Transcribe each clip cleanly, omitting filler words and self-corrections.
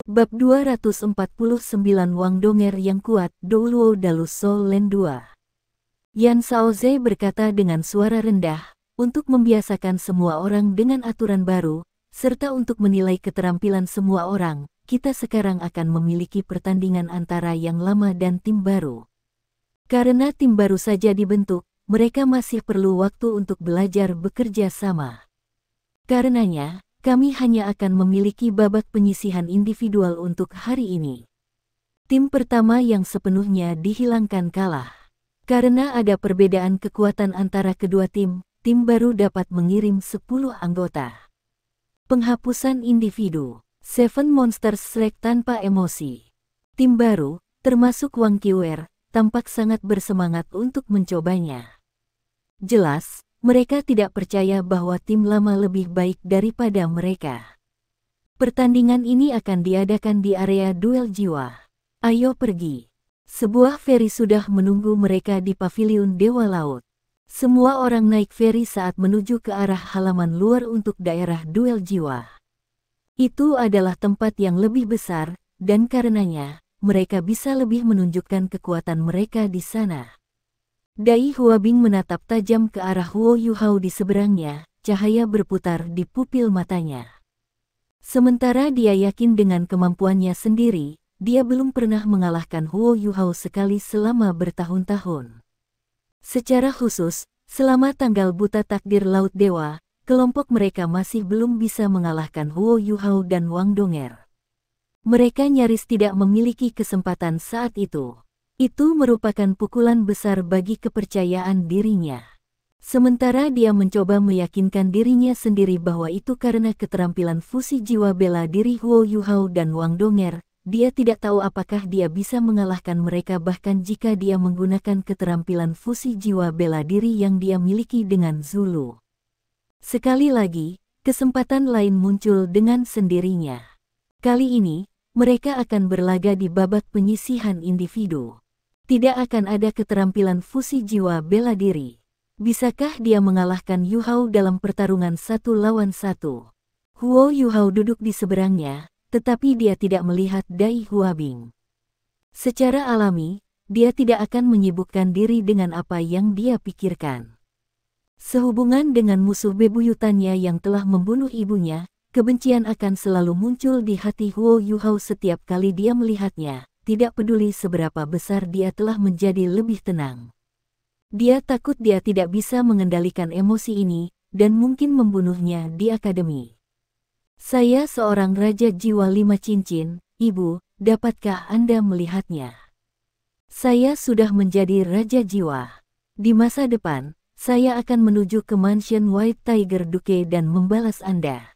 Bab 249 Wang Donger yang kuat, Douluo Dalu Soul Land 2. Yan Shaoze berkata dengan suara rendah, untuk membiasakan semua orang dengan aturan baru, serta untuk menilai keterampilan semua orang, kita sekarang akan memiliki pertandingan antara yang lama dan tim baru. Karena tim baru saja dibentuk, mereka masih perlu waktu untuk belajar bekerja sama. Karenanya, kami hanya akan memiliki babak penyisihan individual untuk hari ini. Tim pertama yang sepenuhnya dihilangkan kalah. Karena ada perbedaan kekuatan antara kedua tim baru dapat mengirim 10 anggota. Penghapusan individu. Seven Monsters Strike tanpa emosi. Tim baru, termasuk Wang Qiuer, tampak sangat bersemangat untuk mencobanya. Jelas, mereka tidak percaya bahwa tim lama lebih baik daripada mereka. Pertandingan ini akan diadakan di area duel jiwa. Ayo pergi. Sebuah feri sudah menunggu mereka di paviliun Dewa Laut. Semua orang naik feri saat menuju ke arah halaman luar untuk daerah duel jiwa. Itu adalah tempat yang lebih besar, dan karenanya, mereka bisa lebih menunjukkan kekuatan mereka di sana. Dai Huabing menatap tajam ke arah Huo Yuhao di seberangnya, cahaya berputar di pupil matanya. Sementara dia yakin dengan kemampuannya sendiri, dia belum pernah mengalahkan Huo Yuhao sekali selama bertahun-tahun. Secara khusus, selama tanggal buta takdir Laut Dewa, kelompok mereka masih belum bisa mengalahkan Huo Yuhao dan Wang Donger. Mereka nyaris tidak memiliki kesempatan saat itu. Itu merupakan pukulan besar bagi kepercayaan dirinya. Sementara dia mencoba meyakinkan dirinya sendiri bahwa itu karena keterampilan fusi jiwa bela diri Huo Yuhao dan Wang Donger, dia tidak tahu apakah dia bisa mengalahkan mereka bahkan jika dia menggunakan keterampilan fusi jiwa bela diri yang dia miliki dengan Zulu. Sekali lagi, kesempatan lain muncul dengan sendirinya. Kali ini, mereka akan berlaga di babak penyisihan individu. Tidak akan ada keterampilan fusi jiwa bela diri. Bisakah dia mengalahkan Yuhao dalam pertarungan 1 lawan 1? Huo Yuhao duduk di seberangnya, tetapi dia tidak melihat Dai Huabing. Secara alami, dia tidak akan menyibukkan diri dengan apa yang dia pikirkan. Sehubungan dengan musuh bebuyutannya yang telah membunuh ibunya, kebencian akan selalu muncul di hati Huo Yuhao setiap kali dia melihatnya. Tidak peduli seberapa besar dia telah menjadi lebih tenang. Dia takut dia tidak bisa mengendalikan emosi ini, dan mungkin membunuhnya di akademi. Saya seorang Raja Jiwa 5 Cincin, Ibu, dapatkah Anda melihatnya? Saya sudah menjadi Raja Jiwa. Di masa depan, saya akan menuju ke Mansion White Tiger Duke dan membalas Anda.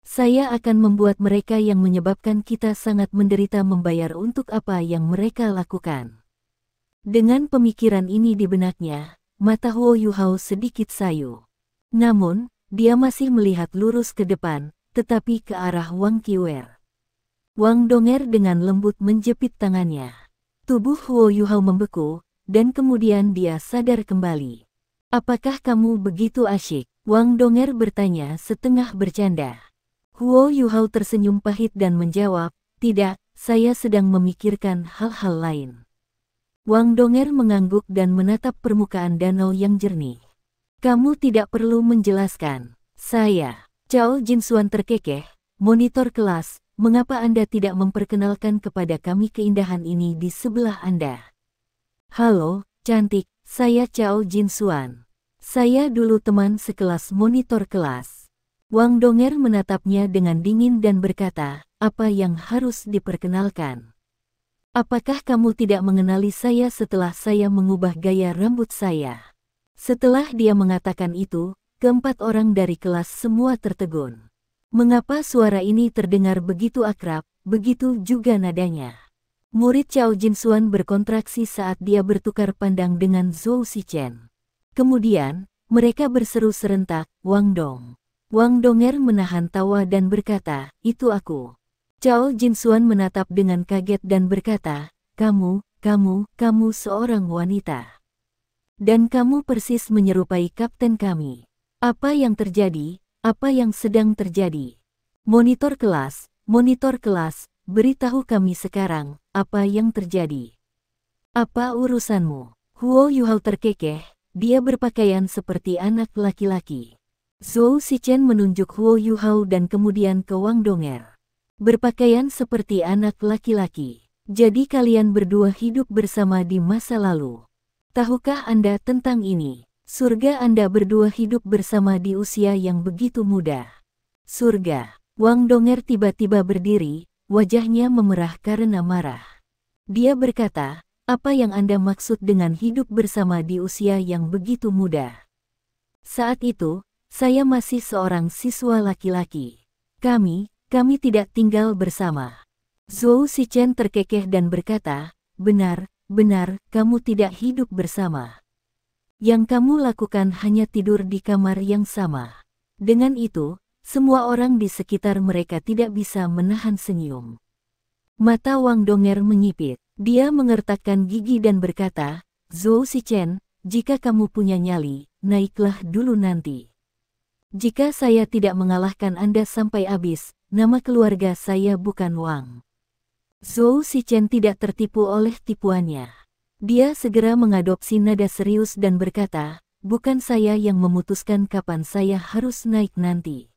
Saya akan membuat mereka yang menyebabkan kita sangat menderita membayar untuk apa yang mereka lakukan. Dengan pemikiran ini di benaknya, mata Huo Yuhao sedikit sayu. Namun, dia masih melihat lurus ke depan, tetapi ke arah Wang Qiuer. Wang Donger dengan lembut menjepit tangannya. Tubuh Huo Yuhao membeku, dan kemudian dia sadar kembali. Apakah kamu begitu asyik? Wang Donger bertanya setengah bercanda. Huo Yuhao tersenyum pahit dan menjawab, tidak, saya sedang memikirkan hal-hal lain. Wang Donger mengangguk dan menatap permukaan danau yang jernih. Kamu tidak perlu menjelaskan. Saya, Cao Jinsuan terkekeh, monitor kelas, mengapa Anda tidak memperkenalkan kepada kami keindahan ini di sebelah Anda? Halo, cantik, saya Cao Jinsuan. Saya dulu teman sekelas monitor kelas. Wang Donger menatapnya dengan dingin dan berkata, apa yang harus diperkenalkan? Apakah kamu tidak mengenali saya setelah saya mengubah gaya rambut saya? Setelah dia mengatakan itu, keempat orang dari kelas semua tertegun. Mengapa suara ini terdengar begitu akrab, begitu juga nadanya? Murid Cao Jinsuan berkontraksi saat dia bertukar pandang dengan Zhou Shichen. Kemudian, mereka berseru serentak, Wang Dong. Wang Donger menahan tawa dan berkata, itu aku. Cao Jinsuan menatap dengan kaget dan berkata, kamu seorang wanita. Dan kamu persis menyerupai kapten kami. Apa yang terjadi? Apa yang sedang terjadi? Monitor kelas, beritahu kami sekarang, apa yang terjadi. Apa urusanmu? Huo Yuhao terkekeh, dia berpakaian seperti anak laki-laki. Zhou Shichen menunjuk Huo Yuhao dan kemudian ke Wang Donger. Berpakaian seperti anak laki-laki. Jadi kalian berdua hidup bersama di masa lalu. Tahukah Anda tentang ini? Surga Anda berdua hidup bersama di usia yang begitu muda. Surga. Wang Donger tiba-tiba berdiri, wajahnya memerah karena marah. Dia berkata, apa yang Anda maksud dengan hidup bersama di usia yang begitu muda? Saat itu, saya masih seorang siswa laki-laki. Kami tidak tinggal bersama. Zhou Shichen terkekeh dan berkata, benar, kamu tidak hidup bersama. Yang kamu lakukan hanya tidur di kamar yang sama. Dengan itu, semua orang di sekitar mereka tidak bisa menahan senyum. Mata Wang Donger menyipit. Dia mengertakkan gigi dan berkata, Zhou Shichen, jika kamu punya nyali, naiklah dulu nanti. Jika saya tidak mengalahkan Anda sampai habis, nama keluarga saya bukan Wang. Zhou Shichen tidak tertipu oleh tipuannya. Dia segera mengadopsi nada serius dan berkata, bukan saya yang memutuskan kapan saya harus naik nanti.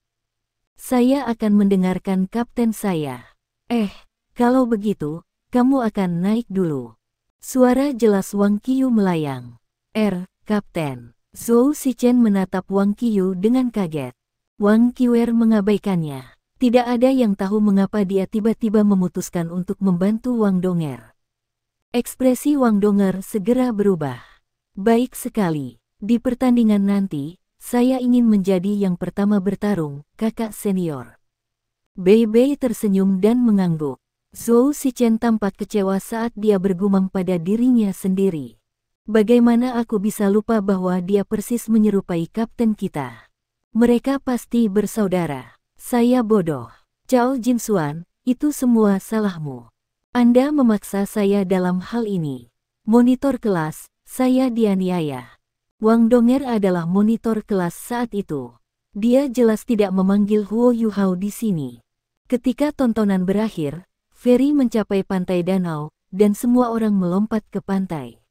Saya akan mendengarkan kapten saya. Kalau begitu, kamu akan naik dulu. Suara jelas Wang Qiyu melayang. Kapten. Zhou Shichen menatap Wang Qiyu dengan kaget. Wang Qiyu mengabaikannya. Tidak ada yang tahu mengapa dia tiba-tiba memutuskan untuk membantu Wang Donger. Ekspresi Wang Donger segera berubah. Baik sekali. Di pertandingan nanti, saya ingin menjadi yang pertama bertarung, kakak senior. Bei Bei tersenyum dan mengangguk. Zhou Shichen tampak kecewa saat dia bergumam pada dirinya sendiri. Bagaimana aku bisa lupa bahwa dia persis menyerupai kapten kita? Mereka pasti bersaudara. Saya bodoh. Cao Jinsuan, itu semua salahmu. Anda memaksa saya dalam hal ini. Monitor kelas, saya dianiaya. Wang Donger adalah monitor kelas saat itu. Dia jelas tidak memanggil Huo Yuhao di sini. Ketika tontonan berakhir, feri mencapai pantai danau, dan semua orang melompat ke pantai.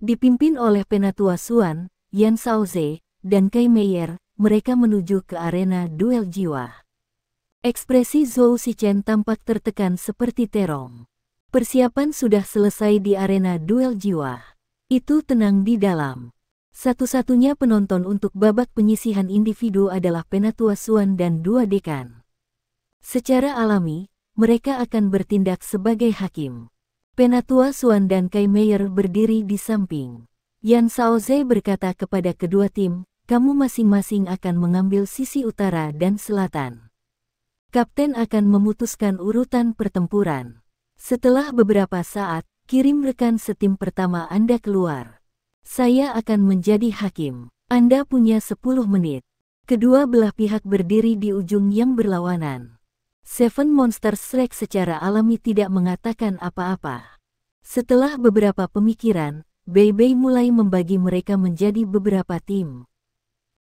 Dipimpin oleh Penatua Xuan, Yan Shaoze, dan Kai Meier, mereka menuju ke arena duel jiwa. Ekspresi Zhou Shichen tampak tertekan seperti terong. Persiapan sudah selesai di arena duel jiwa. Itu tenang di dalam. Satu-satunya penonton untuk babak penyisihan individu adalah Penatua Xuan dan dua dekan. Secara alami, mereka akan bertindak sebagai hakim. Penatua Xuan dan Kai Meier berdiri di samping. Yan Shaoze berkata kepada kedua tim, kamu masing-masing akan mengambil sisi utara dan selatan. Kapten akan memutuskan urutan pertempuran. Setelah beberapa saat, kirim rekan setim pertama Anda keluar. Saya akan menjadi hakim. Anda punya 10 menit. Kedua belah pihak berdiri di ujung yang berlawanan. Seven Monsters Shrek secara alami tidak mengatakan apa-apa. Setelah beberapa pemikiran, Bei Bei mulai membagi mereka menjadi beberapa tim.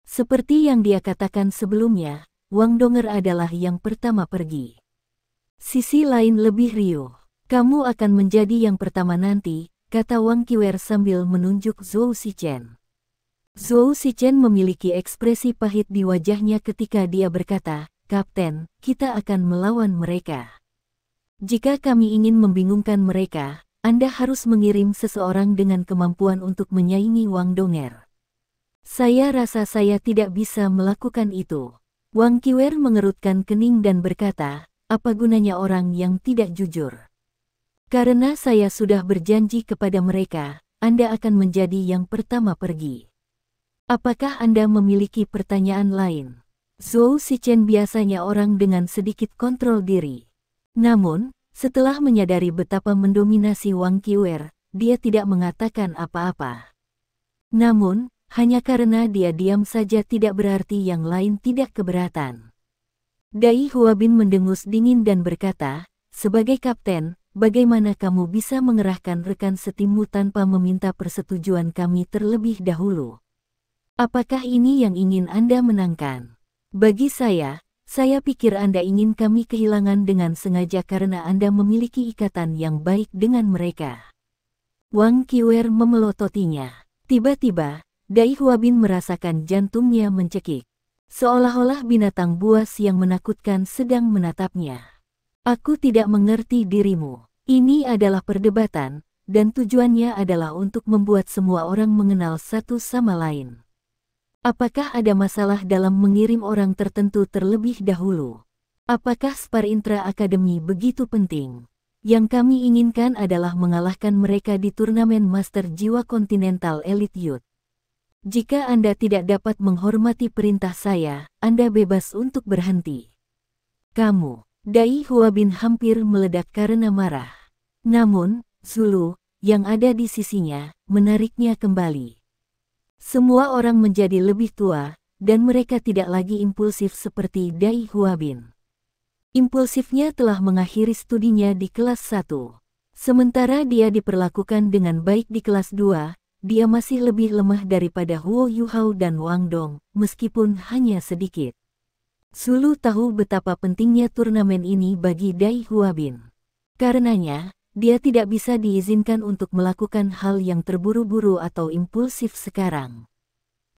Seperti yang dia katakan sebelumnya, Wang Donger adalah yang pertama pergi. Sisi lain lebih riuh. Kamu akan menjadi yang pertama nanti, kata Wang Qiyu sambil menunjuk Zhou Shichen. Zhou Shichen memiliki ekspresi pahit di wajahnya ketika dia berkata, Kapten, kita akan melawan mereka. Jika kami ingin membingungkan mereka, Anda harus mengirim seseorang dengan kemampuan untuk menyaingi Wang Donger. Saya rasa saya tidak bisa melakukan itu. Wang Qiyu mengerutkan kening dan berkata, apa gunanya orang yang tidak jujur? Karena saya sudah berjanji kepada mereka, Anda akan menjadi yang pertama pergi. Apakah Anda memiliki pertanyaan lain? Zhou Shichen biasanya orang dengan sedikit kontrol diri. Namun, setelah menyadari betapa mendominasi Wang Qiyu, dia tidak mengatakan apa-apa. Namun, hanya karena dia diam saja tidak berarti yang lain tidak keberatan. Dai Huabin mendengus dingin dan berkata, sebagai kapten, bagaimana kamu bisa mengerahkan rekan setimmu tanpa meminta persetujuan kami terlebih dahulu? Apakah ini yang ingin Anda menangkan? Bagi saya Saya pikir Anda ingin kami kehilangan dengan sengaja karena Anda memiliki ikatan yang baik dengan mereka. Wang Qiwer memelototinya. Tiba-tiba, Dai Huabin merasakan jantungnya mencekik. Seolah-olah binatang buas yang menakutkan sedang menatapnya. Aku tidak mengerti dirimu. Ini adalah perdebatan, dan tujuannya adalah untuk membuat semua orang mengenal satu sama lain. Apakah ada masalah dalam mengirim orang tertentu terlebih dahulu? Apakah Spar Intra Academy begitu penting? Yang kami inginkan adalah mengalahkan mereka di turnamen Master Jiwa Continental Elite Youth. Jika Anda tidak dapat menghormati perintah saya, Anda bebas untuk berhenti. Kamu, Dai Huabin hampir meledak karena marah. Namun, Zulu, yang ada di sisinya, menariknya kembali. Semua orang menjadi lebih tua, dan mereka tidak lagi impulsif seperti Dai Huabin. Impulsifnya telah mengakhiri studinya di kelas 1. Sementara dia diperlakukan dengan baik di kelas 2, dia masih lebih lemah daripada Huo Yuhao dan Wang Dong, meskipun hanya sedikit. Zulu tahu betapa pentingnya turnamen ini bagi Dai Huabin. Karenanya, dia tidak bisa diizinkan untuk melakukan hal yang terburu-buru atau impulsif sekarang.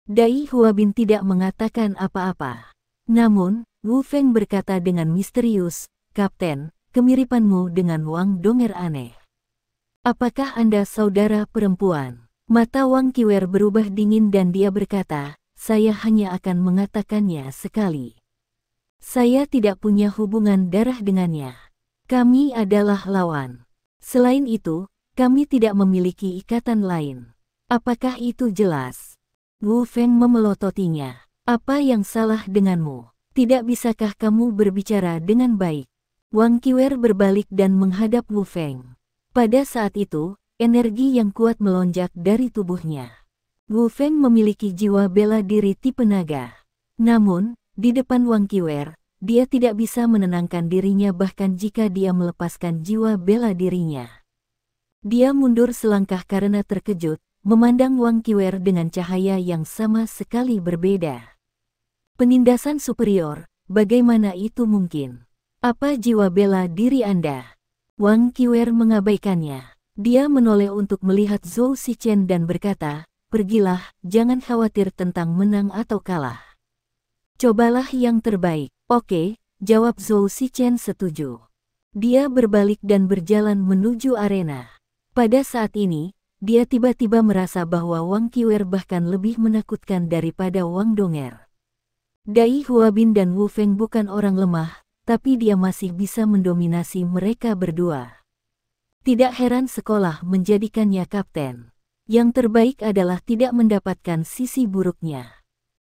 Dai Huabin tidak mengatakan apa-apa. Namun, Wu Feng berkata dengan misterius, "Kapten, kemiripanmu dengan Wang Donger aneh. Apakah Anda saudara perempuan?" Mata Wang Qiwer berubah dingin dan dia berkata, "Saya hanya akan mengatakannya sekali. Saya tidak punya hubungan darah dengannya. Kami adalah lawan. Selain itu, kami tidak memiliki ikatan lain. Apakah itu jelas?" Wu Feng memelototinya. "Apa yang salah denganmu? Tidak bisakah kamu berbicara dengan baik?" Wang Qiwer berbalik dan menghadap Wu Feng. Pada saat itu, energi yang kuat melonjak dari tubuhnya. Wu Feng memiliki jiwa bela diri tipe naga. Namun, di depan Wang Qiwer, dia tidak bisa menenangkan dirinya bahkan jika dia melepaskan jiwa bela dirinya. Dia mundur selangkah karena terkejut, memandang Wang Qiwer dengan cahaya yang sama sekali berbeda. Penindasan superior, bagaimana itu mungkin? Apa jiwa bela diri Anda? Wang Qiwer mengabaikannya. Dia menoleh untuk melihat Zhou Shichen dan berkata, "Pergilah, jangan khawatir tentang menang atau kalah. Cobalah yang terbaik." "Oke," jawab Zhou Shichen setuju. Dia berbalik dan berjalan menuju arena. Pada saat ini, dia tiba-tiba merasa bahwa Wang Qiwer bahkan lebih menakutkan daripada Wang Donger. Dai Huabin dan Wu Feng bukan orang lemah, tapi dia masih bisa mendominasi mereka berdua. Tidak heran sekolah menjadikannya kapten. Yang terbaik adalah tidak mendapatkan sisi buruknya.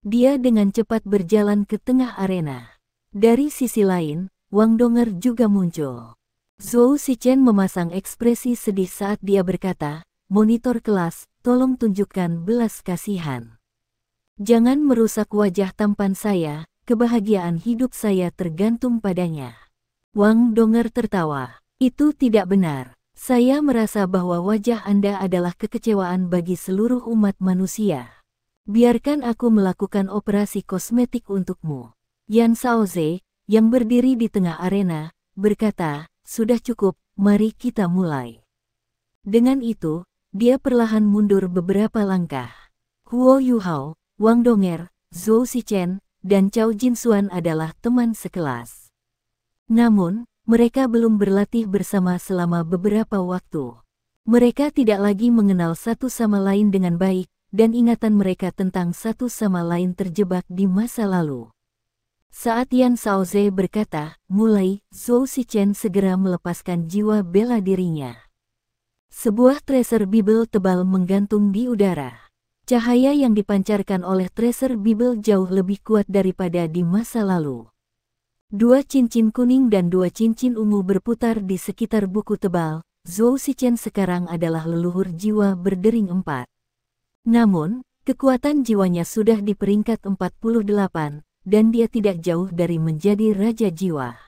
Dia dengan cepat berjalan ke tengah arena. Dari sisi lain, Wang Donger juga muncul. Zhou Shichen memasang ekspresi sedih saat dia berkata, "Monitor kelas, tolong tunjukkan belas kasihan. Jangan merusak wajah tampan saya, kebahagiaan hidup saya tergantung padanya." Wang Donger tertawa. "Itu tidak benar. Saya merasa bahwa wajah Anda adalah kekecewaan bagi seluruh umat manusia. Biarkan aku melakukan operasi kosmetik untukmu." Yan Shaoze, yang berdiri di tengah arena, berkata, "Sudah cukup, mari kita mulai." Dengan itu, dia perlahan mundur beberapa langkah. Huo Yuhao, Wang Donger, Zhou Shichen, dan Cao Jinxuan adalah teman sekelas. Namun, mereka belum berlatih bersama selama beberapa waktu. Mereka tidak lagi mengenal satu sama lain dengan baik, dan ingatan mereka tentang satu sama lain terjebak di masa lalu. Saat Yan Shaoze berkata, "Mulai," Zhou Shichen segera melepaskan jiwa bela dirinya. Sebuah tracer Bible tebal menggantung di udara. Cahaya yang dipancarkan oleh tracer Bible jauh lebih kuat daripada di masa lalu. 2 cincin kuning dan 2 cincin ungu berputar di sekitar buku tebal. Zhou Shichen sekarang adalah leluhur jiwa berdering 4. Namun, kekuatan jiwanya sudah di peringkat 48. Dan dia tidak jauh dari menjadi raja jiwa.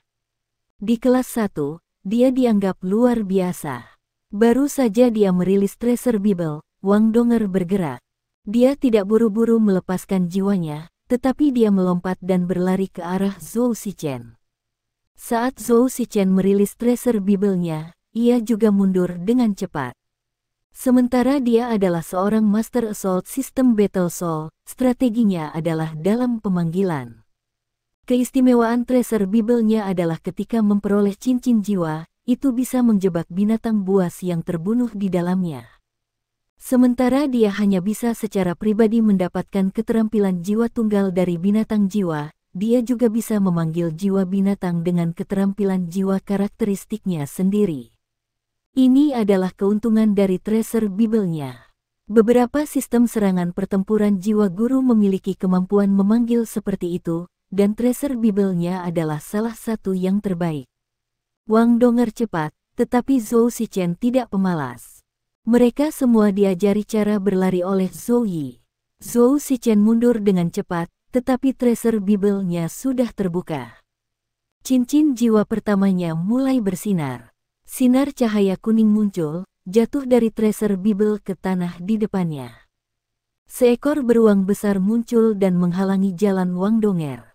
Di kelas 1, dia dianggap luar biasa. Baru saja dia merilis tracer Bible, Wang Donger bergerak. Dia tidak buru-buru melepaskan jiwanya, tetapi dia melompat dan berlari ke arah Zhou Shichen. Saat Zhou Shichen merilis tracer Bible-nya, ia juga mundur dengan cepat. Sementara dia adalah seorang Master Assault System Battle Soul, strateginya adalah dalam pemanggilan. Keistimewaan tracer Bible-nya adalah ketika memperoleh cincin jiwa, itu bisa menjebak binatang buas yang terbunuh di dalamnya. Sementara dia hanya bisa secara pribadi mendapatkan keterampilan jiwa tunggal dari binatang jiwa, dia juga bisa memanggil jiwa binatang dengan keterampilan jiwa karakteristiknya sendiri. Ini adalah keuntungan dari tracer Bible-nya. Beberapa sistem serangan pertempuran jiwa guru memiliki kemampuan memanggil seperti itu, dan tracer Bible-nya adalah salah satu yang terbaik. Wang Donger cepat, tetapi Zhou Shichen tidak pemalas. Mereka semua diajari cara berlari oleh Zhou Yi. Zhou Shichen mundur dengan cepat, tetapi tracer Bible-nya sudah terbuka. Cincin jiwa pertamanya mulai bersinar. Sinar cahaya kuning muncul, jatuh dari tracer Bible ke tanah di depannya. Seekor beruang besar muncul dan menghalangi jalan Wang Donger.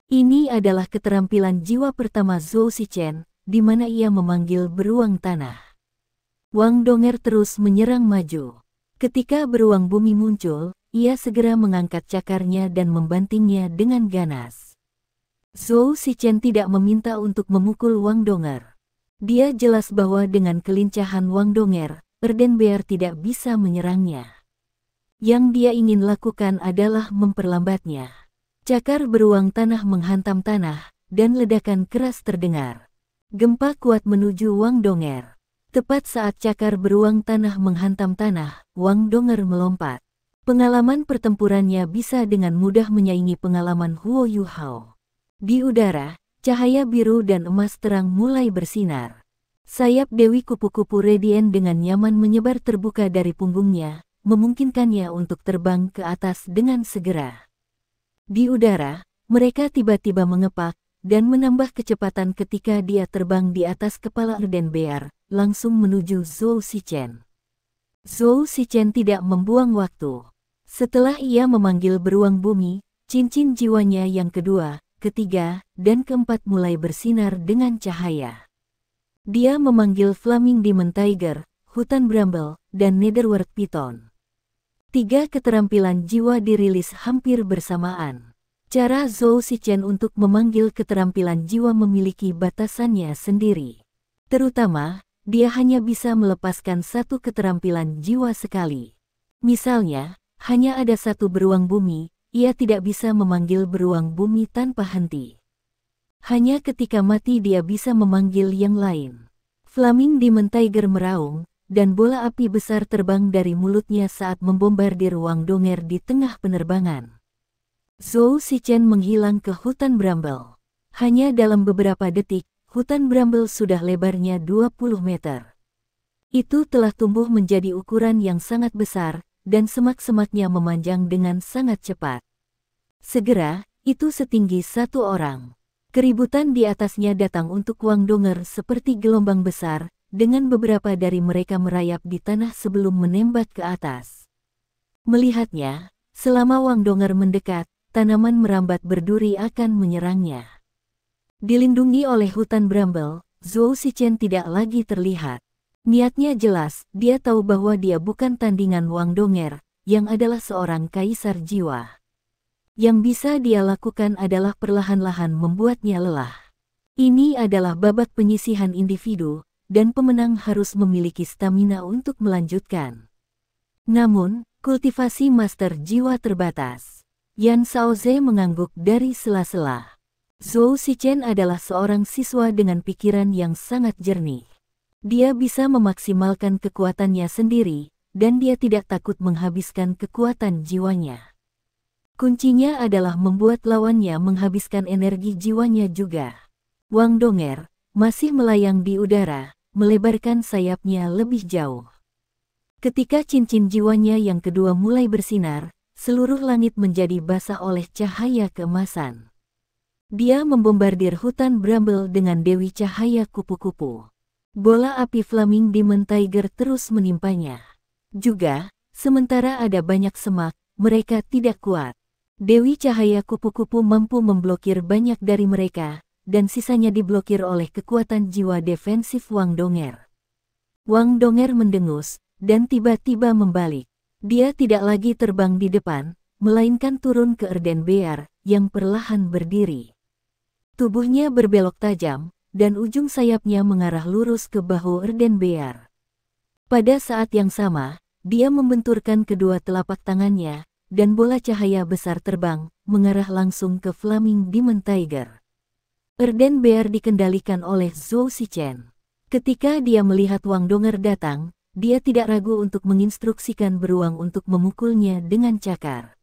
Ini adalah keterampilan jiwa pertama Zhou Shichen, di mana ia memanggil beruang tanah. Wang Donger terus menyerang maju. Ketika beruang bumi muncul, ia segera mengangkat cakarnya dan membantingnya dengan ganas. Zhou Shichen tidak meminta untuk memukul Wang Donger. Dia jelas bahwa dengan kelincahan Wang Donger, Erden Bear tidak bisa menyerangnya. Yang dia ingin lakukan adalah memperlambatnya. Cakar beruang tanah menghantam tanah, dan ledakan keras terdengar. Gempa kuat menuju Wang Donger. Tepat saat cakar beruang tanah menghantam tanah, Wang Donger melompat. Pengalaman pertempurannya bisa dengan mudah menyaingi pengalaman Huo Yu Hao. Di udara, cahaya biru dan emas terang mulai bersinar. Sayap Dewi kupu-kupu Radiant dengan nyaman menyebar terbuka dari punggungnya, memungkinkannya untuk terbang ke atas dengan segera. Di udara, mereka tiba-tiba mengepak, dan menambah kecepatan ketika dia terbang di atas kepala Erden Bear, langsung menuju Zhou Shichen. Zhou Shichen tidak membuang waktu. Setelah ia memanggil beruang bumi, cincin jiwanya yang kedua, ketiga, dan keempat mulai bersinar dengan cahaya. Dia memanggil Flaming Demon Tiger, Hutan Bramble, dan Netherworld Python. 3 keterampilan jiwa dirilis hampir bersamaan. Cara Zhou Shichen untuk memanggil keterampilan jiwa memiliki batasannya sendiri. Terutama, dia hanya bisa melepaskan satu keterampilan jiwa sekali. Misalnya, hanya ada satu beruang bumi, ia tidak bisa memanggil beruang bumi tanpa henti. Hanya ketika mati dia bisa memanggil yang lain. Flaming Demon Tiger meraung, dan bola api besar terbang dari mulutnya saat membombardir Wang Donger di tengah penerbangan. Zhou Shichen menghilang ke hutan Bramble. Hanya dalam beberapa detik, hutan Bramble sudah lebarnya 20 meter. Itu telah tumbuh menjadi ukuran yang sangat besar, dan semak-semaknya memanjang dengan sangat cepat. Segera, itu setinggi satu orang. Keributan di atasnya datang untuk Wang Donger seperti gelombang besar, dengan beberapa dari mereka merayap di tanah sebelum menembak ke atas. Melihatnya, selama Wang Donger mendekat, tanaman merambat berduri akan menyerangnya. Dilindungi oleh hutan Bramble, Zhou Shichen tidak lagi terlihat. Niatnya jelas, dia tahu bahwa dia bukan tandingan Wang Donger, yang adalah seorang kaisar jiwa. Yang bisa dia lakukan adalah perlahan-lahan membuatnya lelah. Ini adalah babak penyisihan individu, dan pemenang harus memiliki stamina untuk melanjutkan. Namun, kultivasi master jiwa terbatas. Yan Shaoze mengangguk dari sela-sela. Zhou Shichen adalah seorang siswa dengan pikiran yang sangat jernih. Dia bisa memaksimalkan kekuatannya sendiri, dan dia tidak takut menghabiskan kekuatan jiwanya. Kuncinya adalah membuat lawannya menghabiskan energi jiwanya juga. Wang Donger masih melayang di udara, melebarkan sayapnya lebih jauh. Ketika cincin jiwanya yang kedua mulai bersinar, seluruh langit menjadi basah oleh cahaya keemasan. Dia membombardir hutan Bramble dengan dewi cahaya kupu-kupu. Bola api Flaming Demon Tiger terus menimpanya. Juga, sementara ada banyak semak, mereka tidak kuat. Dewi Cahaya kupu-kupu mampu memblokir banyak dari mereka, dan sisanya diblokir oleh kekuatan jiwa defensif Wang Donger. Wang Donger mendengus, dan tiba-tiba membalik. Dia tidak lagi terbang di depan, melainkan turun ke Erden Bear, yang perlahan berdiri. Tubuhnya berbelok tajam, dan ujung sayapnya mengarah lurus ke bahu Erden Bear. Pada saat yang sama, dia membenturkan kedua telapak tangannya, dan bola cahaya besar terbang, mengarah langsung ke Flaming Demon Tiger. Erden Bear dikendalikan oleh Zhou Shichen. Ketika dia melihat Wang Donger datang, dia tidak ragu untuk menginstruksikan beruang untuk memukulnya dengan cakar.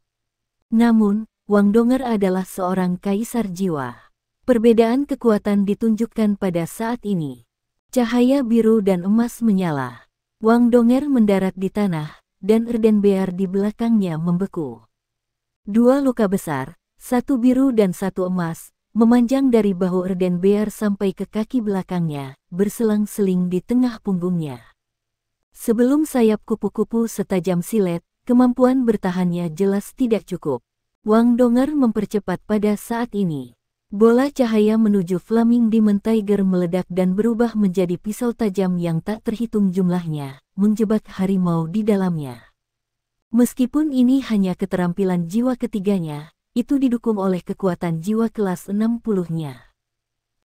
Namun, Wang Donger adalah seorang kaisar jiwa. Perbedaan kekuatan ditunjukkan pada saat ini. Cahaya biru dan emas menyala. Wang Donger mendarat di tanah, dan Erden Bear di belakangnya membeku. Dua luka besar, satu biru dan satu emas, memanjang dari bahu Erden Bear sampai ke kaki belakangnya, berselang-seling di tengah punggungnya. Sebelum sayap kupu-kupu setajam silet, kemampuan bertahannya jelas tidak cukup. Wang Donger mempercepat pada saat ini. Bola cahaya menuju Flaming Demon Tiger meledak dan berubah menjadi pisau tajam yang tak terhitung jumlahnya, menjebak harimau di dalamnya. Meskipun ini hanya keterampilan jiwa ketiganya, itu didukung oleh kekuatan jiwa kelas 60-nya.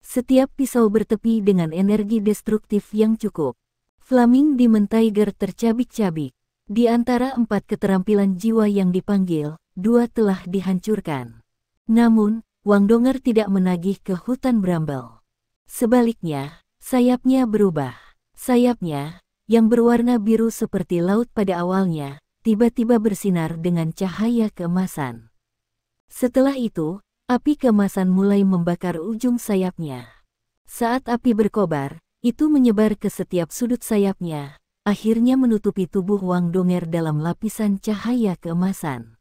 Setiap pisau bertepi dengan energi destruktif yang cukup. Flaming Demon Tiger tercabik-cabik. Di antara 4 keterampilan jiwa yang dipanggil, 2 telah dihancurkan. Namun, Wang Donger tidak menagih ke hutan Bramble. Sebaliknya, sayapnya berubah. Sayapnya, yang berwarna biru seperti laut pada awalnya, tiba-tiba bersinar dengan cahaya keemasan. Setelah itu, api keemasan mulai membakar ujung sayapnya. Saat api berkobar, itu menyebar ke setiap sudut sayapnya, akhirnya menutupi tubuh Wang Donger dalam lapisan cahaya keemasan.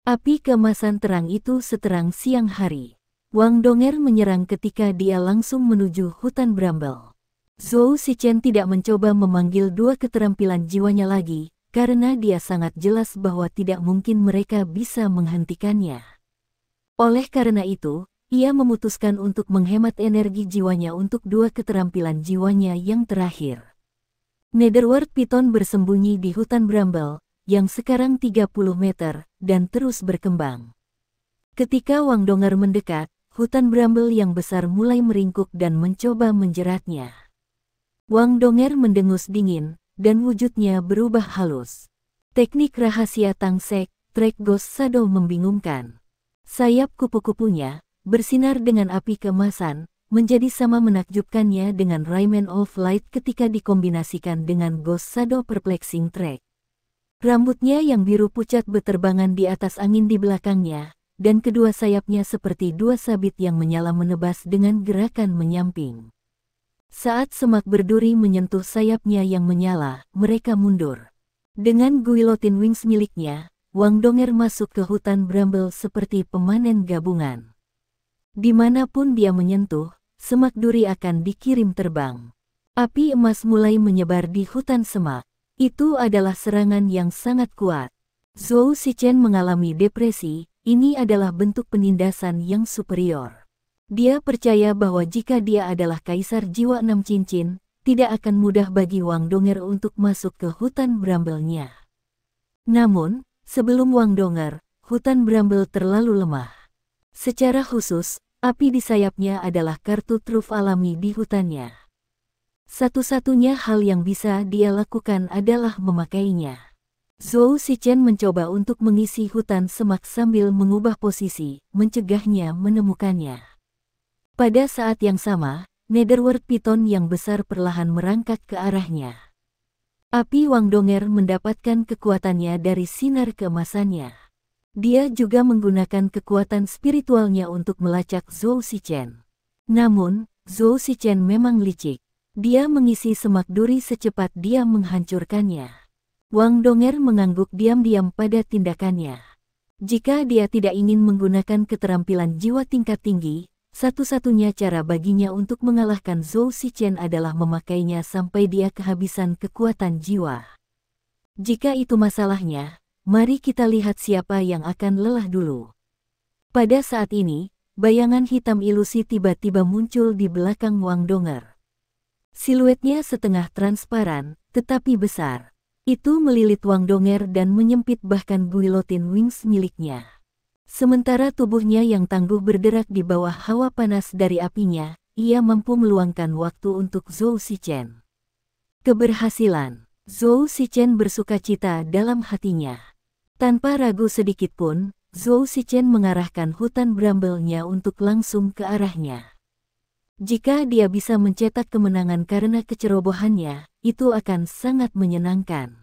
Api keemasan terang itu seterang siang hari. Wang Donger menyerang ketika dia langsung menuju hutan Bramble. Zhou Shichen tidak mencoba memanggil 2 keterampilan jiwanya lagi, karena dia sangat jelas bahwa tidak mungkin mereka bisa menghentikannya. Oleh karena itu, ia memutuskan untuk menghemat energi jiwanya untuk 2 keterampilan jiwanya yang terakhir. Netherworld Python bersembunyi di hutan Bramble, yang sekarang 30 meter, dan terus berkembang. Ketika Wang Donger mendekat, hutan Bramble yang besar mulai meringkuk dan mencoba menjeratnya. Wang Donger mendengus dingin, dan wujudnya berubah halus. Teknik rahasia Tangsek, Track Ghost Shadow membingungkan. Sayap kupu-kupunya, bersinar dengan api keemasan, menjadi sama menakjubkannya dengan Rayman of Light ketika dikombinasikan dengan Ghost Shadow Perplexing Track. Rambutnya yang biru pucat beterbangan di atas angin di belakangnya, dan kedua sayapnya seperti 2 sabit yang menyala menebas dengan gerakan menyamping. Saat semak berduri menyentuh sayapnya yang menyala, mereka mundur. Dengan guillotine wings miliknya, Wang Donger masuk ke hutan Bramble seperti pemanen gabungan. Dimanapun dia menyentuh, semak duri akan dikirim terbang. Api emas mulai menyebar di hutan semak. Itu adalah serangan yang sangat kuat. Zhou Shichen mengalami depresi, ini adalah bentuk penindasan yang superior. Dia percaya bahwa jika dia adalah kaisar jiwa 6 cincin, tidak akan mudah bagi Wang Donger untuk masuk ke hutan Bramble-nya. Namun, sebelum Wang Donger, hutan Bramble terlalu lemah. Secara khusus, api di sayapnya adalah kartu truf alami di hutannya. Satu-satunya hal yang bisa dia lakukan adalah memakainya. Zhou Shichen mencoba untuk mengisi hutan semak sambil mengubah posisi, mencegahnya menemukannya. Pada saat yang sama, Netherworld Python yang besar perlahan merangkak ke arahnya. Api Wang Donger mendapatkan kekuatannya dari sinar keemasannya. Dia juga menggunakan kekuatan spiritualnya untuk melacak Zhou Shichen. Namun, Zhou Shichen memang licik. Dia mengisi semak duri secepat dia menghancurkannya. Wang Donger mengangguk diam-diam pada tindakannya. Jika dia tidak ingin menggunakan keterampilan jiwa tingkat tinggi, satu-satunya cara baginya untuk mengalahkan Zhou Shichen adalah memakainya sampai dia kehabisan kekuatan jiwa. Jika itu masalahnya, mari kita lihat siapa yang akan lelah dulu. Pada saat ini, bayangan hitam ilusi tiba-tiba muncul di belakang Wang Donger. Siluetnya setengah transparan, tetapi besar. Itu melilit Wang Donger dan menyempit bahkan guillotine wings miliknya. Sementara tubuhnya yang tangguh berderak di bawah hawa panas dari apinya, ia mampu meluangkan waktu untuk Zhou Zichen. Keberhasilan. Zhou Zichen bersukacita dalam hatinya. Tanpa ragu sedikitpun, Zhou Zichen mengarahkan hutan bramble-nya untuk langsung ke arahnya. Jika dia bisa mencetak kemenangan karena kecerobohannya, itu akan sangat menyenangkan.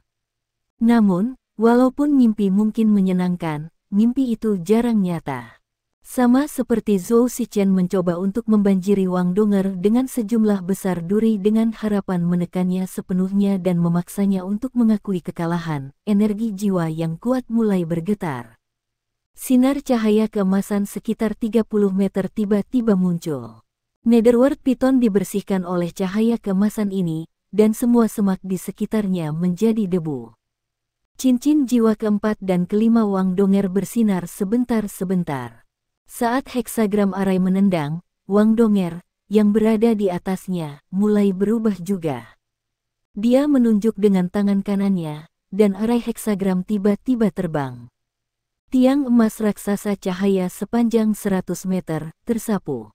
Namun, walaupun mimpi mungkin menyenangkan, mimpi itu jarang nyata. Sama seperti Zhou Zichen mencoba untuk membanjiri Wang Donger dengan sejumlah besar duri dengan harapan menekannya sepenuhnya dan memaksanya untuk mengakui kekalahan, energi jiwa yang kuat mulai bergetar. Sinar cahaya keemasan sekitar 30 meter tiba-tiba muncul. Netherworld Python dibersihkan oleh cahaya keemasan ini, dan semua semak di sekitarnya menjadi debu. Cincin jiwa keempat dan kelima Wang Donger bersinar sebentar-sebentar. Saat heksagram arai menendang, Wang Donger, yang berada di atasnya, mulai berubah juga. Dia menunjuk dengan tangan kanannya, dan arai heksagram tiba-tiba terbang. Tiang emas raksasa cahaya sepanjang 100 meter, tersapu.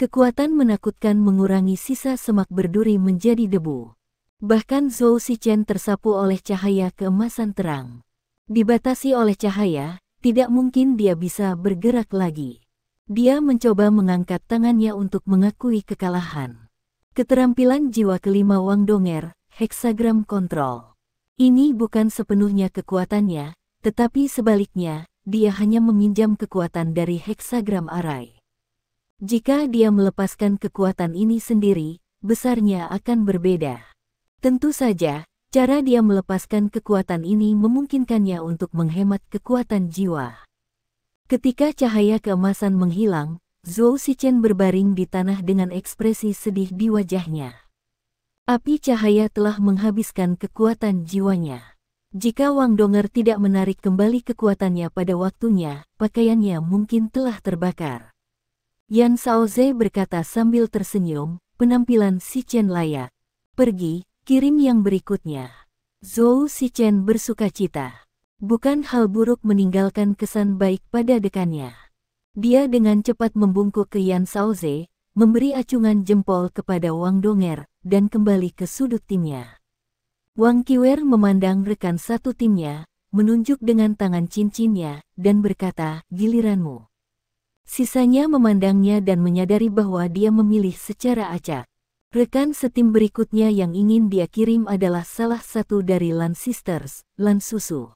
Kekuatan menakutkan mengurangi sisa semak berduri menjadi debu. Bahkan Zhou Zichen tersapu oleh cahaya keemasan terang. Dibatasi oleh cahaya, tidak mungkin dia bisa bergerak lagi. Dia mencoba mengangkat tangannya untuk mengakui kekalahan. Keterampilan jiwa kelima Wang Donger, heksagram kontrol. Ini bukan sepenuhnya kekuatannya, tetapi sebaliknya, dia hanya meminjam kekuatan dari heksagram arai. Jika dia melepaskan kekuatan ini sendiri, besarnya akan berbeda. Tentu saja, cara dia melepaskan kekuatan ini memungkinkannya untuk menghemat kekuatan jiwa. Ketika cahaya keemasan menghilang, Zhou Zichen berbaring di tanah dengan ekspresi sedih di wajahnya. Api cahaya telah menghabiskan kekuatan jiwanya. Jika Wang Donger tidak menarik kembali kekuatannya pada waktunya, pakaiannya mungkin telah terbakar. Yan Shaoze berkata sambil tersenyum, penampilan Zichen layak. Pergi, kirim yang berikutnya. Zhou Zichen bersukacita. Bukan hal buruk meninggalkan kesan baik pada dekannya. Dia dengan cepat membungkuk ke Yan Shaoze, memberi acungan jempol kepada Wang Donger, dan kembali ke sudut timnya. Wang Qiwer memandang rekan satu timnya, menunjuk dengan tangan cincinnya, dan berkata, giliranmu. Sisanya memandangnya dan menyadari bahwa dia memilih secara acak. Rekan setim berikutnya yang ingin dia kirim adalah salah satu dari Lan Sisters, Lan Susu.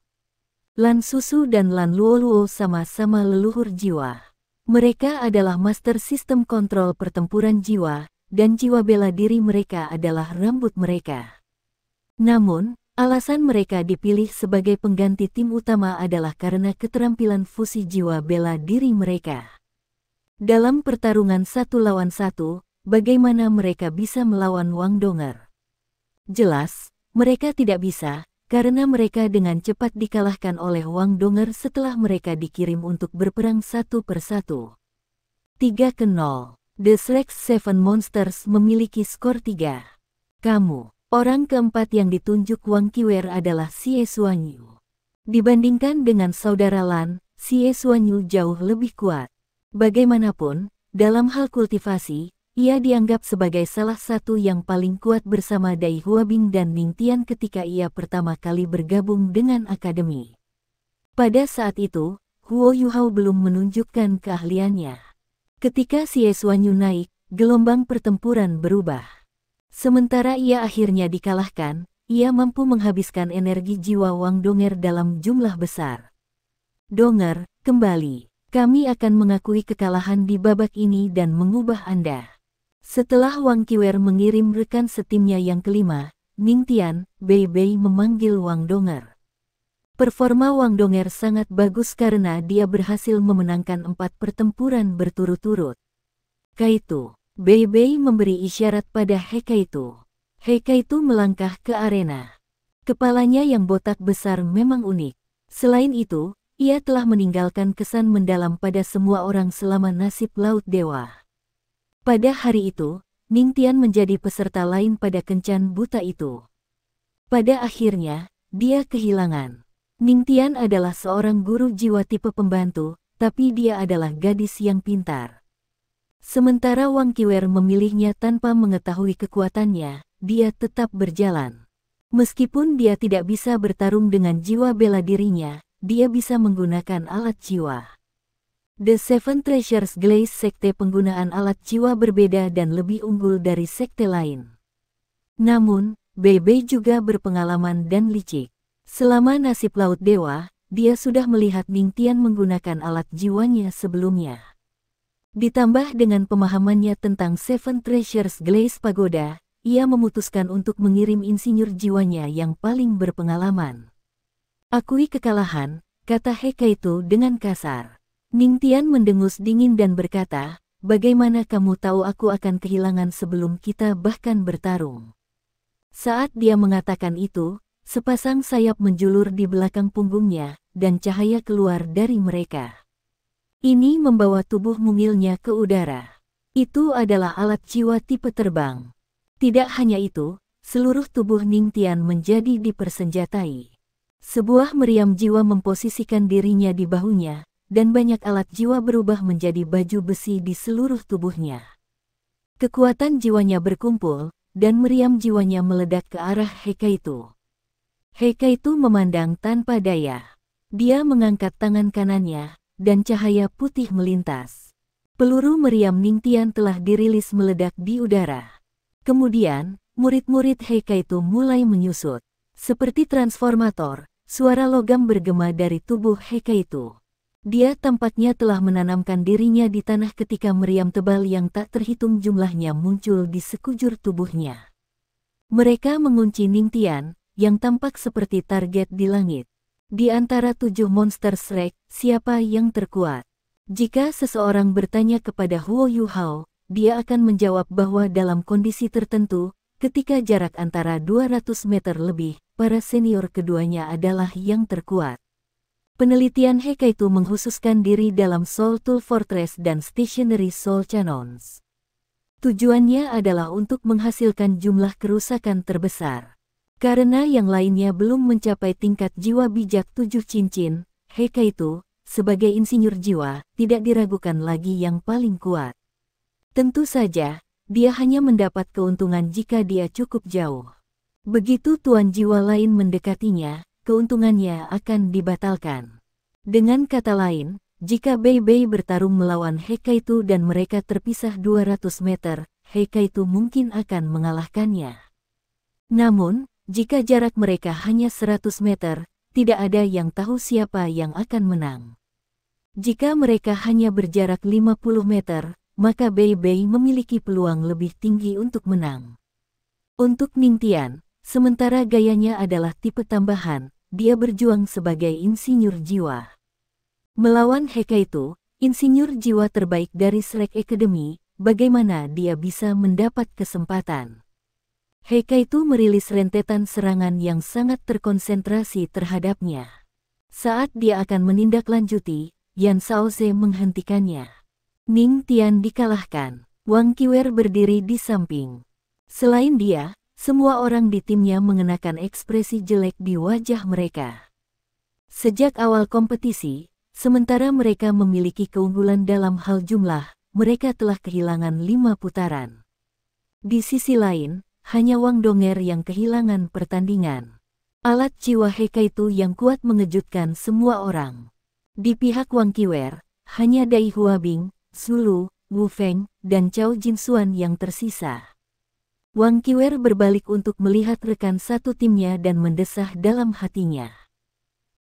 Lan Susu dan Lan Luoluo sama-sama leluhur jiwa. Mereka adalah master sistem kontrol pertempuran jiwa, dan jiwa bela diri mereka adalah rambut mereka. Namun, alasan mereka dipilih sebagai pengganti tim utama adalah karena keterampilan fusi jiwa bela diri mereka. Dalam pertarungan 1 lawan 1, bagaimana mereka bisa melawan Wang Donger? Jelas, mereka tidak bisa, karena mereka dengan cepat dikalahkan oleh Wang Donger setelah mereka dikirim untuk berperang satu persatu. 3-0. The Shrek Seven Monsters memiliki skor 3. Kamu, orang keempat yang ditunjuk Wang Qiwer adalah Xie Xuanyu. Dibandingkan dengan saudara Lan, Xie Xuanyu jauh lebih kuat. Bagaimanapun, dalam hal kultivasi, ia dianggap sebagai salah satu yang paling kuat bersama Dai Huabing dan Ning Tian ketika ia pertama kali bergabung dengan akademi. Pada saat itu, Huo Yuhao belum menunjukkan keahliannya. Ketika Xie Xuanyu naik, gelombang pertempuran berubah. Sementara ia akhirnya dikalahkan, ia mampu menghabiskan energi jiwa Wang Donger dalam jumlah besar. Donger, kembali. Kami akan mengakui kekalahan di babak ini dan mengubah Anda. Setelah Wang Qiwer mengirim rekan setimnya yang kelima, Ning Tian, Bei Bei memanggil Wang Donger. Performa Wang Donger sangat bagus karena dia berhasil memenangkan 4 pertempuran berturut-turut. Kaitu, Bei Bei memberi isyarat pada Hekaitu. Hekaitu melangkah ke arena. Kepalanya yang botak besar memang unik. Selain itu, ia telah meninggalkan kesan mendalam pada semua orang selama nasib Laut Dewa. Pada hari itu, Ningtian menjadi peserta lain pada kencan buta itu. Pada akhirnya, dia kehilangan. Ningtian adalah seorang guru jiwa tipe pembantu, tapi dia adalah gadis yang pintar. Sementara Wang Qiwer memilihnya tanpa mengetahui kekuatannya, dia tetap berjalan. Meskipun dia tidak bisa bertarung dengan jiwa bela dirinya, dia bisa menggunakan alat jiwa. The Seven Treasures Glaze sekte penggunaan alat jiwa berbeda dan lebih unggul dari sekte lain. Namun, Bei juga berpengalaman dan licik. Selama nasib Laut Dewa, dia sudah melihat Ningtian menggunakan alat jiwanya sebelumnya. Ditambah dengan pemahamannya tentang Seven Treasures Glaze Pagoda, ia memutuskan untuk mengirim insinyur jiwanya yang paling berpengalaman. Akui kekalahan, kata Hekaitu dengan kasar. Ningtian mendengus dingin dan berkata, bagaimana kamu tahu aku akan kehilangan sebelum kita bahkan bertarung? Saat dia mengatakan itu, sepasang sayap menjulur di belakang punggungnya, dan cahaya keluar dari mereka. Ini membawa tubuh mungilnya ke udara. Itu adalah alat jiwa tipe terbang. Tidak hanya itu, seluruh tubuh Ningtian menjadi dipersenjatai. Sebuah meriam jiwa memposisikan dirinya di bahunya, dan banyak alat jiwa berubah menjadi baju besi di seluruh tubuhnya. Kekuatan jiwanya berkumpul, dan meriam jiwanya meledak ke arah Hekaitu. Hekaitu memandang tanpa daya. Dia mengangkat tangan kanannya, dan cahaya putih melintas. Peluru meriam Ningtian telah dirilis meledak di udara. Kemudian, murid-murid Hekaitu mulai menyusut. Seperti transformator, suara logam bergema dari tubuh Hekaitu. Dia tampaknya telah menanamkan dirinya di tanah ketika meriam tebal yang tak terhitung jumlahnya muncul di sekujur tubuhnya. Mereka mengunci Ningtian, yang tampak seperti target di langit. Di antara 7 monster Shrek, siapa yang terkuat? Jika seseorang bertanya kepada Huo Yuhao, dia akan menjawab bahwa dalam kondisi tertentu, ketika jarak antara 200 meter lebih, para senior keduanya adalah yang terkuat. Penelitian Hekaitu menghususkan diri dalam Soul Tool Fortress dan Stationary Soul Cannons. Tujuannya adalah untuk menghasilkan jumlah kerusakan terbesar. Karena yang lainnya belum mencapai tingkat jiwa bijak 7 cincin, Hekaitu, sebagai insinyur jiwa, tidak diragukan lagi yang paling kuat. Tentu saja, dia hanya mendapat keuntungan jika dia cukup jauh. Begitu tuan jiwa lain mendekatinya, keuntungannya akan dibatalkan. Dengan kata lain, jika Bei bertarung melawan Hekaitu dan mereka terpisah 200 meter, Hekaitu mungkin akan mengalahkannya. Namun, jika jarak mereka hanya 100 meter, tidak ada yang tahu siapa yang akan menang. Jika mereka hanya berjarak 50 meter, maka Bei memiliki peluang lebih tinggi untuk menang. Untuk Ningtian, sementara gayanya adalah tipe tambahan, dia berjuang sebagai insinyur jiwa. Melawan Hekaitu, insinyur jiwa terbaik dari Shrek Academy, bagaimana dia bisa mendapat kesempatan? Hekaitu merilis rentetan serangan yang sangat terkonsentrasi terhadapnya. Saat dia akan menindaklanjuti, Yan Shaoze menghentikannya. Ningtian dikalahkan. Wang Qiwer berdiri di samping. Selain dia, semua orang di timnya mengenakan ekspresi jelek di wajah mereka. Sejak awal kompetisi, sementara mereka memiliki keunggulan dalam hal jumlah, mereka telah kehilangan 5 putaran. Di sisi lain, hanya Wang Donger yang kehilangan pertandingan. Alat jiwa Hekaitu yang kuat mengejutkan semua orang. Di pihak Wang Qiwer, hanya Dai Huabing, Zulu, Wu Feng, dan Cao Jinsuan yang tersisa. Wang Qiwer berbalik untuk melihat rekan satu timnya dan mendesah dalam hatinya.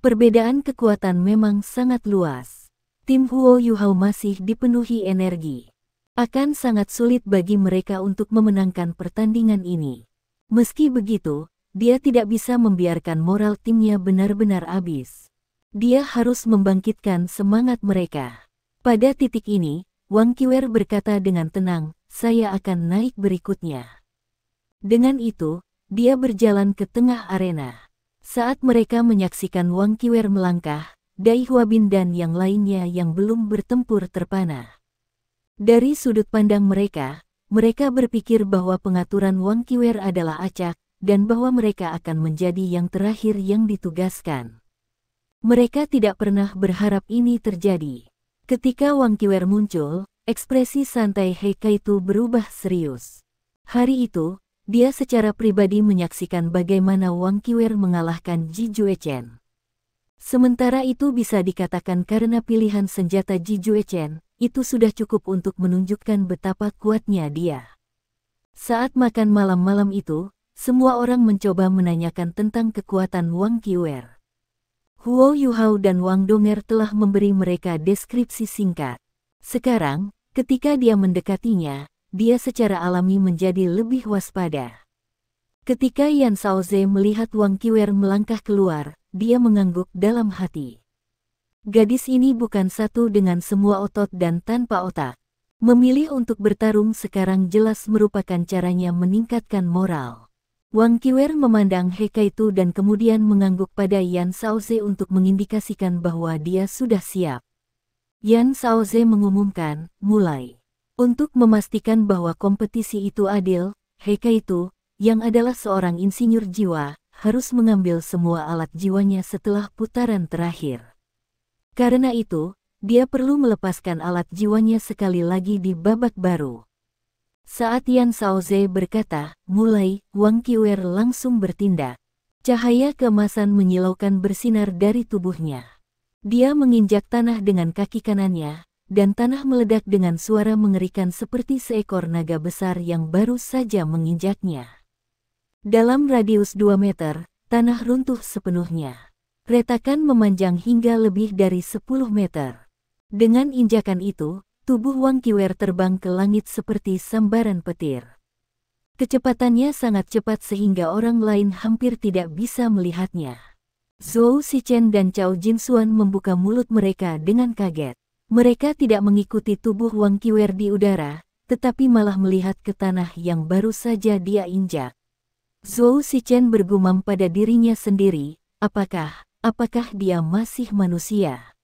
Perbedaan kekuatan memang sangat luas. Tim Huo Yuhao masih dipenuhi energi. Akan sangat sulit bagi mereka untuk memenangkan pertandingan ini. Meski begitu, dia tidak bisa membiarkan moral timnya benar-benar habis. Dia harus membangkitkan semangat mereka. Pada titik ini, Wang Qiwer berkata dengan tenang, saya akan naik berikutnya. Dengan itu, dia berjalan ke tengah arena. Saat mereka menyaksikan Wang Qiwer melangkah, Dai Huabin dan yang lainnya yang belum bertempur terpana. Dari sudut pandang mereka berpikir bahwa pengaturan Wang Qiwer adalah acak, dan bahwa mereka akan menjadi yang terakhir yang ditugaskan. Mereka tidak pernah berharap ini terjadi. Ketika Wang Qiwer muncul, ekspresi santai He Kaitu berubah serius. Hari itu, dia secara pribadi menyaksikan bagaimana Wang Qiwer mengalahkan Ji Juechen. Sementara itu bisa dikatakan karena pilihan senjata Ji Juechen, itu sudah cukup untuk menunjukkan betapa kuatnya dia. Saat makan malam-malam itu, semua orang mencoba menanyakan tentang kekuatan Wang Qiwer. Huo Yuhao dan Wang Donger telah memberi mereka deskripsi singkat. Sekarang, ketika dia mendekatinya, dia secara alami menjadi lebih waspada. Ketika Yan Shaoze melihat Wang Qiwer melangkah keluar, dia mengangguk dalam hati. Gadis ini bukan satu dengan semua otot dan tanpa otak. Memilih untuk bertarung sekarang jelas merupakan caranya meningkatkan moral. Wang Qiwer memandang He Kaitu dan kemudian mengangguk pada Yan Shaoze untuk mengindikasikan bahwa dia sudah siap. Yan Shaoze mengumumkan, mulai. Untuk memastikan bahwa kompetisi itu adil, He Kaitu, yang adalah seorang insinyur jiwa, harus mengambil semua alat jiwanya setelah putaran terakhir. Karena itu, dia perlu melepaskan alat jiwanya sekali lagi di babak baru. Saat Yan Shaoze berkata, mulai, Wang Qiwer langsung bertindak. Cahaya keemasan menyilaukan bersinar dari tubuhnya. Dia menginjak tanah dengan kaki kanannya, dan tanah meledak dengan suara mengerikan seperti seekor naga besar yang baru saja menginjaknya. Dalam radius 2 meter, tanah runtuh sepenuhnya. Retakan memanjang hingga lebih dari 10 meter. Dengan injakan itu, tubuh Wang Qiwer terbang ke langit seperti sambaran petir. Kecepatannya sangat cepat sehingga orang lain hampir tidak bisa melihatnya. Zhou Shichen dan Cao Jinsuan membuka mulut mereka dengan kaget. Mereka tidak mengikuti tubuh Wang Qiwer di udara, tetapi malah melihat ke tanah yang baru saja dia injak. Zhou Shichen bergumam pada dirinya sendiri, apakah dia masih manusia?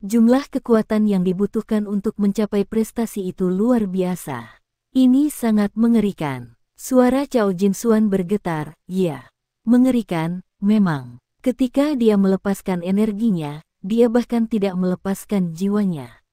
Jumlah kekuatan yang dibutuhkan untuk mencapai prestasi itu luar biasa. Ini sangat mengerikan. Suara Cao Jinsuan bergetar, ya. Mengerikan, memang. Ketika dia melepaskan energinya, dia bahkan tidak melepaskan jiwanya.